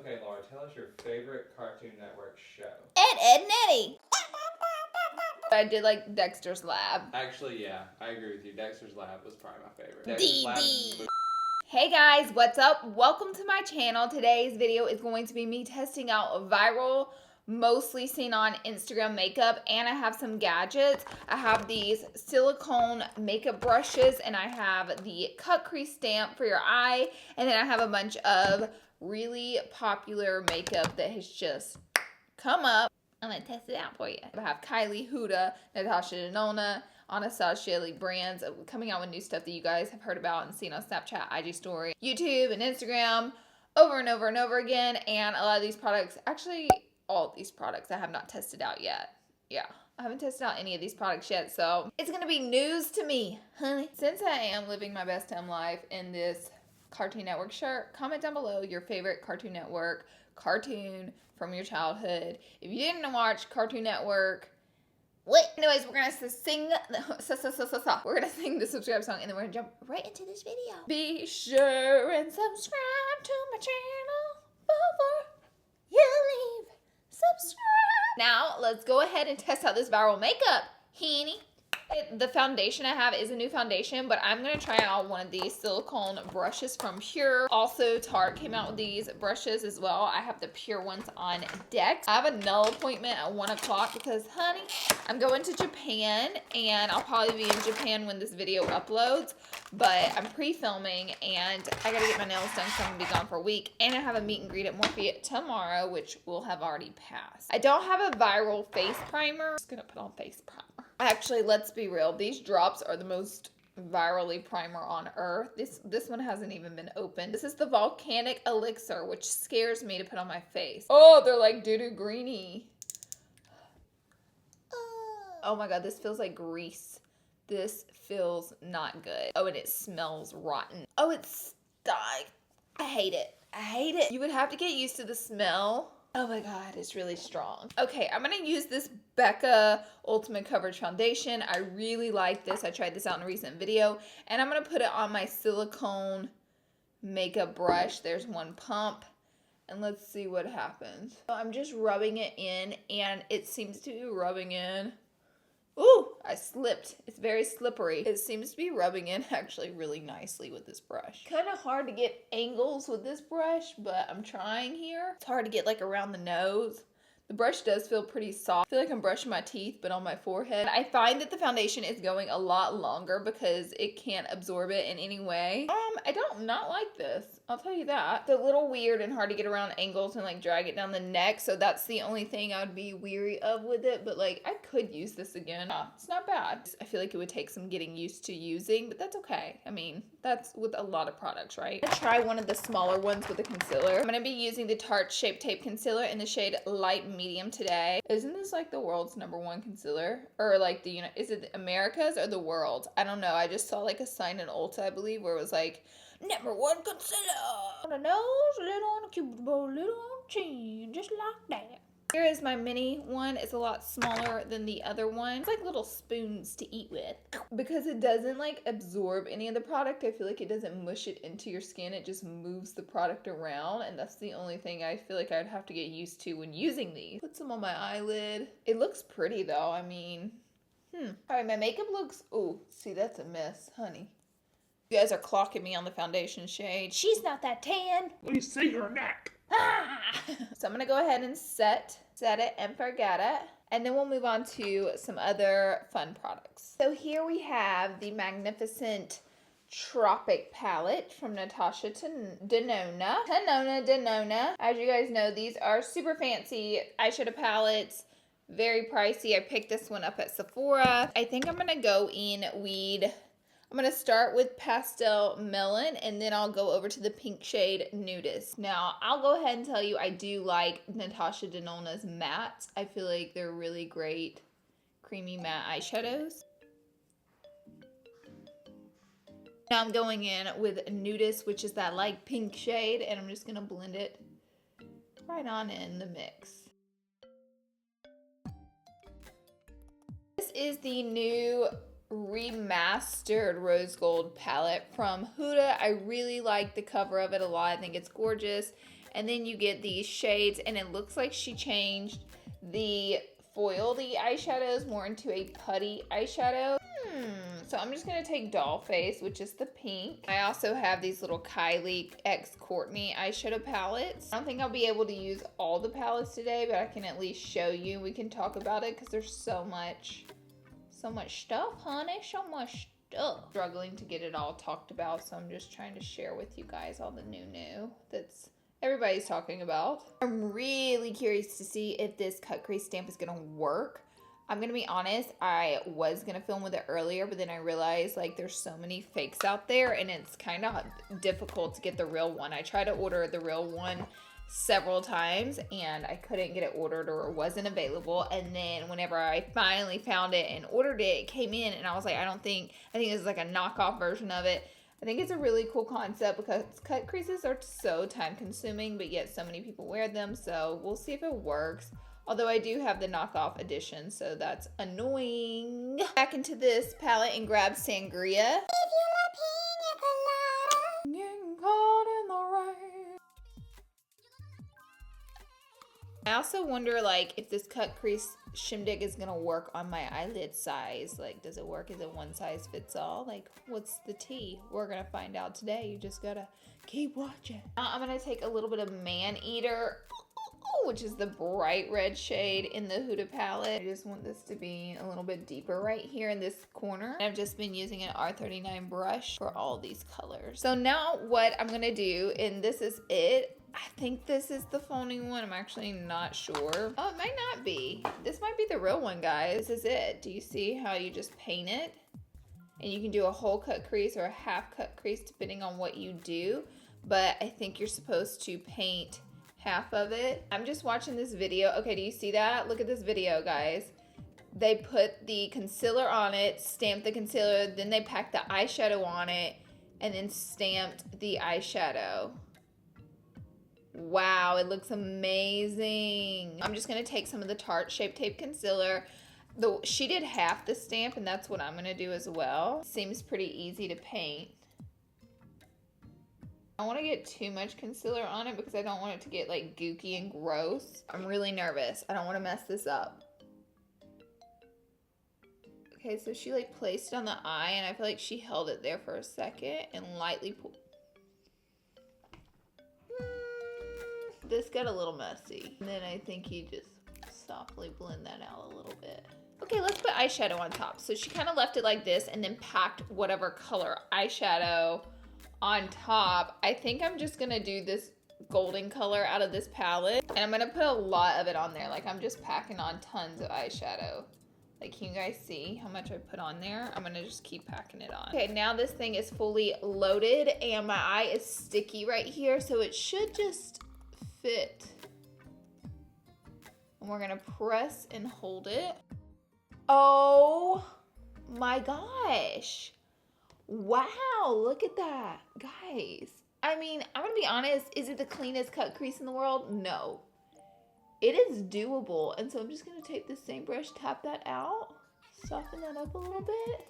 Okay, Laura, tell us your favorite Cartoon Network show. Ed, Nettie. I did like Dexter's Lab. Actually, yeah, I agree with you. Dexter's Lab was probably my favorite. DD. Hey guys, what's up? Welcome to my channel. Today's video is going to be me testing out viral, mostly seen on Instagram makeup, and I have some gadgets. I have these silicone makeup brushes, and I have the cut crease stamp for your eye, and then I have a bunch of really popular makeup that has just come up. I'm gonna test it out for you. I have Kylie, Huda, Natasha, denona, Anastasia brands coming out with new stuff that you guys have heard about and seen on Snapchat, IG story, YouTube, and Instagram over and over and over again. And a lot of these products, actually all of these products I have not tested out yet. Yeah, I haven't tested out any of these products yet, so it's gonna be news to me, honey. Since I am living my best damn life in this Cartoon Network shirt, comment down below your favorite Cartoon Network cartoon from your childhood. If you didn't watch Cartoon Network, what? Anyways, we're gonna sing the subscribe song, and then we're gonna jump right into this video. Be sure and subscribe to my channel before you leave. Subscribe. Now let's go ahead and test out this viral makeup, honey. The foundation I have is a new foundation, but I'm going to try out one of these silicone brushes from Pure. Also, Tarte came out with these brushes as well. I have the Pure ones on deck. I have a nail appointment at 1 o'clock because, honey, I'm going to Japan, and I'll probably be in Japan when this video uploads, but I'm pre-filming, and I got to get my nails done because I'm going to be gone for a week, and I have a meet and greet at Morphe tomorrow, which will have already passed. I don't have a viral face primer. I'm just going to put on face primer. Actually, let's be real. These drops are the most virally primer on earth. This one hasn't even been opened. This is the Volcanic Elixir, which scares me to put on my face. Oh, they're like doo-doo greeny. Oh my god, this feels like grease. This feels not good. Oh, and it smells rotten. Oh, it's stuck. I hate it. I hate it. You would have to get used to the smell. Oh my god, it's really strong. Okay, I'm gonna use this Becca Ultimate Coverage Foundation. I really like this. I tried this out in a recent video. And I'm gonna put it on my silicone makeup brush. There's one pump. And let's see what happens. So I'm just rubbing it in, and it seems to be rubbing in. Ooh, I slipped. It's very slippery. It seems to be rubbing in actually really nicely with this brush. Kind of hard to get angles with this brush, but I'm trying here. It's hard to get like around the nose. The brush does feel pretty soft. I feel like I'm brushing my teeth, but on my forehead. I find that the foundation is going a lot longer because it can't absorb it in any way. I don't not like this. I'll tell you that. It's a little weird and hard to get around angles and like drag it down the neck. So that's the only thing I would be weary of with it. But like I could use this again. It's not bad. I feel like it would take some getting used to using, but that's okay. I mean, that's with a lot of products, right? I'm gonna try one of the smaller ones with a concealer. I'm gonna be using the Tarte Shape Tape Concealer in the shade Light Medium today. Isn't this like the world's #1 concealer? Or like the, is it America's or the world? I don't know. I just saw like a sign in Ulta, I believe, where it was like, #1 concealer. On the nose, little on the cuticle, little on the chin, just like that. Here is my mini one. It's a lot smaller than the other one. It's like little spoons to eat with. Because it doesn't like absorb any of the product, I feel like it doesn't mush it into your skin. It just moves the product around, and that's the only thing I feel like I'd have to get used to when using these. Put some on my eyelid. It looks pretty though, I mean, All right, my makeup looks, ooh, see that's a mess, honey. You guys are clocking me on the foundation shade. She's not that tan. We see your neck. So I'm gonna go ahead and set it and forget it, and then we'll move on to some other fun products. So here we have the magnificent Tropic palette from Natasha to Denona. Denona. As you guys know, these are super fancy eyeshadow palettes. Very pricey. I picked this one up at Sephora. I think I'm gonna go in Weed. I'm going to start with Pastel Melon, and then I'll go over to the pink shade Nudists. Now, I'll go ahead and tell you I do like Natasha Denona's mattes. I feel like they're really great creamy matte eyeshadows. Now I'm going in with Nudists, which is that light pink shade, and I'm just going to blend it right on in the mix. This is the new remastered rose gold palette from Huda. I really like the cover of it a lot. I think it's gorgeous. And then you get these shades, and it looks like she changed the foily eyeshadows more into a putty eyeshadow. So I'm just gonna take Doll Face, which is the pink. I also have these little Kylie x Courtney eyeshadow palettes. I don't think I'll be able to use all the palettes today, but I can at least show you. We can talk about it because there's so much stuff, honey, so much stuff. Struggling to get it all talked about, so I'm just trying to share with you guys all the new that's everybody's talking about. I'm really curious to see if this cut crease stamp is gonna work. I'm gonna be honest, I was gonna film with it earlier, but then I realized like there's so many fakes out there and it's kind of difficult to get the real one. I tried to order the real one several times and I couldn't get it ordered or it wasn't available. And then whenever I finally found it and ordered it, it came in and I was like, I think it's like a knockoff version of it. I think it's a really cool concept because cut creases are so time consuming, but yet so many people wear them. So we'll see if it works. Although I do have the knockoff edition, so that's annoying. Back into this palette and grab Sangria. If you like pina colada, getting caught in the rain. I also wonder like if this cut crease shindig is gonna work on my eyelid size. Like, does it work? Is it one size fits all? Like, what's the tea? We're gonna find out today. You just gotta keep watching. Now I'm gonna take a little bit of Man Eater, which is the bright red shade in the Huda palette. I just want this to be a little bit deeper right here in this corner. I've just been using an R39 brush for all these colors. So now what I'm gonna do, and this is it. I think this is the phony one. I'm actually not sure. Oh, it might not be. This might be the real one, guys. This is it. Do you see how you just paint it? And you can do a whole cut crease or a half cut crease depending on what you do. But I think you're supposed to paint half of it. I'm just watching this video. Okay, do you see that? Look at this video, guys. They put the concealer on it, stamped the concealer, then they packed the eyeshadow on it, and then stamped the eyeshadow. Wow, it looks amazing. I'm just gonna take some of the Tarte Shape Tape Concealer. She did half the stamp, and that's what I'm gonna do as well. Seems pretty easy to paint. I don't want to get too much concealer on it because I don't want it to get like gooky and gross. I'm really nervous. I don't want to mess this up. Okay, so she like placed it on the eye and I feel like she held it there for a second and lightly pulled. This got a little messy. And then I think you just softly blend that out a little bit. Okay, let's put eyeshadow on top. So she kind of left it like this and then packed whatever color eyeshadow on top. I think I'm just gonna do this golden color out of this palette and I'm gonna put a lot of it on there. Like I'm just packing on tons of eyeshadow. Like, can you guys see how much I put on there? I'm gonna just keep packing it on. Okay, now this thing is fully loaded and my eye is sticky right here, so it should just fit. And we're gonna press and hold it. Oh my gosh. Wow, look at that, guys. I mean, I'm gonna be honest, is it the cleanest cut crease in the world? No. It is doable, and so I'm just gonna take the same brush, tap that out, soften that up a little bit.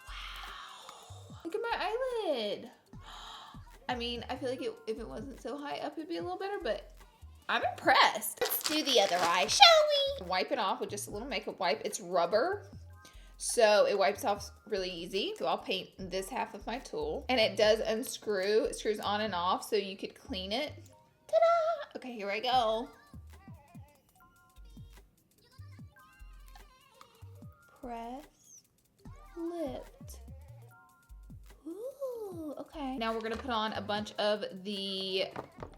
Wow, look at my eyelid. I mean, I feel like if it wasn't so high up, it'd be a little better, but I'm impressed. Let's do the other eye, shall we? Wipe it off with just a little makeup wipe. It's rubber, so it wipes off really easy. So I'll paint this half of my tool, and it does unscrew. It screws on and off, so you could clean it. Ta-da! Okay, here I go. Press, lift. Ooh, okay. Now we're gonna put on a bunch of the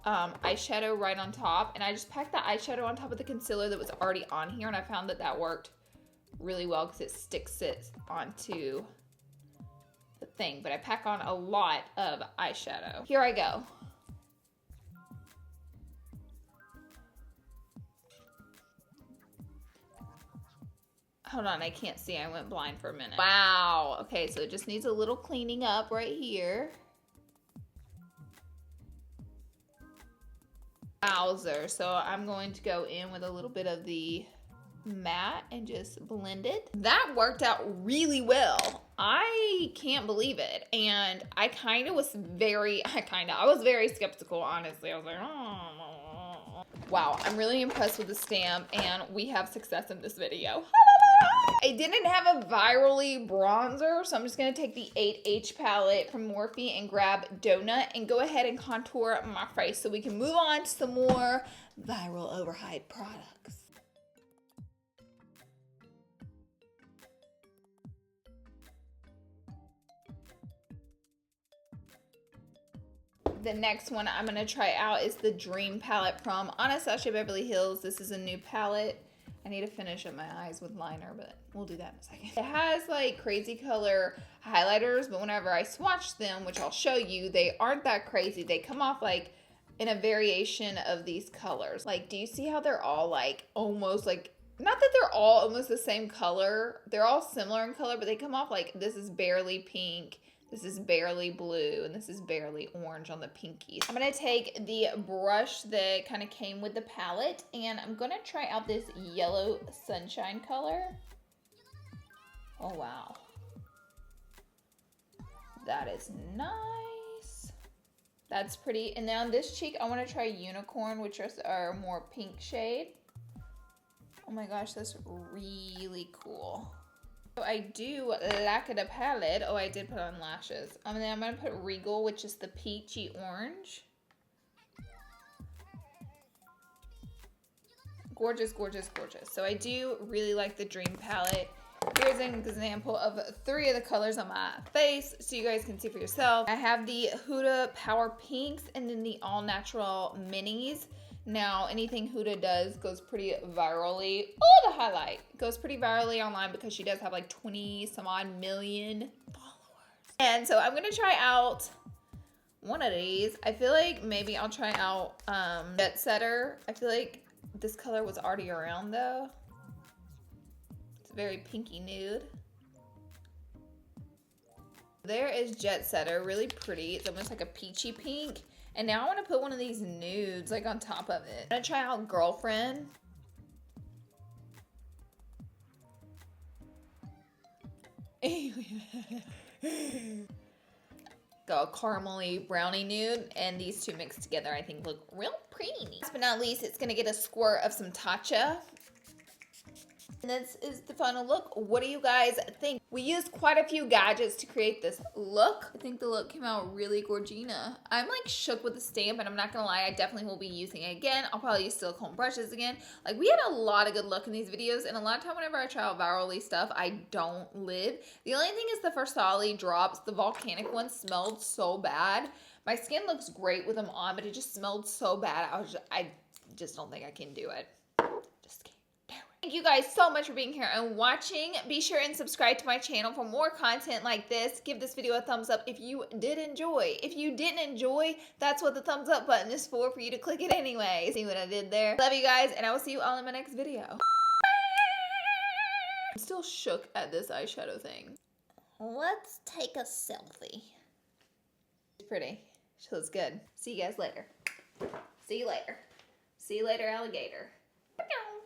eyeshadow right on top, and I just packed the eyeshadow on top of the concealer that was already on here, and I found that that worked really well because it sticks it onto the thing. But I pack on a lot of eyeshadow. Here I go. Hold on, I can't see. I went blind for a minute. Wow. Okay, so it just needs a little cleaning up right here. Wowzer. So I'm going to go in with a little bit of the matte and just blend it. That worked out really well. I can't believe it. And I was very skeptical, honestly. I was like, oh. Wow, I'm really impressed with the stamp, and we have success in this video. I didn't have a virally bronzer, so I'm just going to take the 8H palette from Morphe and grab Donut and go ahead and contour my face so we can move on to some more viral overhyped products. The next one I'm going to try out is the Dream palette from Anastasia Beverly Hills. This is a new palette. I need to finish up my eyes with liner, but we'll do that in a second. It has like crazy color highlighters, but whenever I swatch them, which I'll show you, they aren't that crazy. They come off like in a variation of these colors. Like, do you see how they're all like almost like, not that they're all almost the same color. They're all similar in color, but they come off like this is barely pink. This is barely blue, and this is barely orange on the pinkies. I'm going to take the brush that kind of came with the palette, and I'm going to try out this yellow sunshine color. Oh, wow. That is nice. That's pretty. And now on this cheek, I want to try Unicorn, which is our more pink shade. Oh my gosh, that's really cool. I do like the palette. Oh, I did put on lashes. And then I'm going to put Regal, which is the peachy orange. Gorgeous, gorgeous, gorgeous. So I do really like the Dream palette. Here's an example of 3 of the colors on my face so you guys can see for yourself. I have the Huda Power Pinks and then the All Natural Minis. Now, anything Huda does goes pretty virally. Oh, the highlight goes pretty virally online because she does have like 20 some odd million followers. And so I'm going to try out one of these. I feel like maybe I'll try out Jet Setter. I feel like this color was already around though. It's very pinky nude. There is Jet Setter, really pretty. It's almost like a peachy pink. And now I want to put one of these nudes like on top of it. I'm going to try out Girlfriend. Go a caramely brownie nude, and these two mixed together I think look real pretty. Last but not least, it's going to get a squirt of some Tatcha. And this is the final look. What do you guys think? We used quite a few gadgets to create this look. I think the look came out really gorgina. I'm like shook with the stamp, and I'm not gonna lie, I definitely will be using it again. I'll probably use silicone brushes again. Like, we had a lot of good luck in these videos, and a lot of time whenever I try out virally stuff, I don't live. The only thing is the Versali drops. The Volcanic one smelled so bad. My skin looks great with them on, but it just smelled so bad. I just don't think I can do it. Just can't. Thank you guys so much for being here and watching. Be sure and subscribe to my channel for more content like this. Give this video a thumbs up if you did enjoy. If you didn't enjoy, that's what the thumbs up button is for you to click it anyway. See what I did there? Love you guys, and I will see you all in my next video. I'm still shook at this eyeshadow thing. Let's take a selfie. It's pretty. She looks good. See you guys later. See you later. See you later, alligator.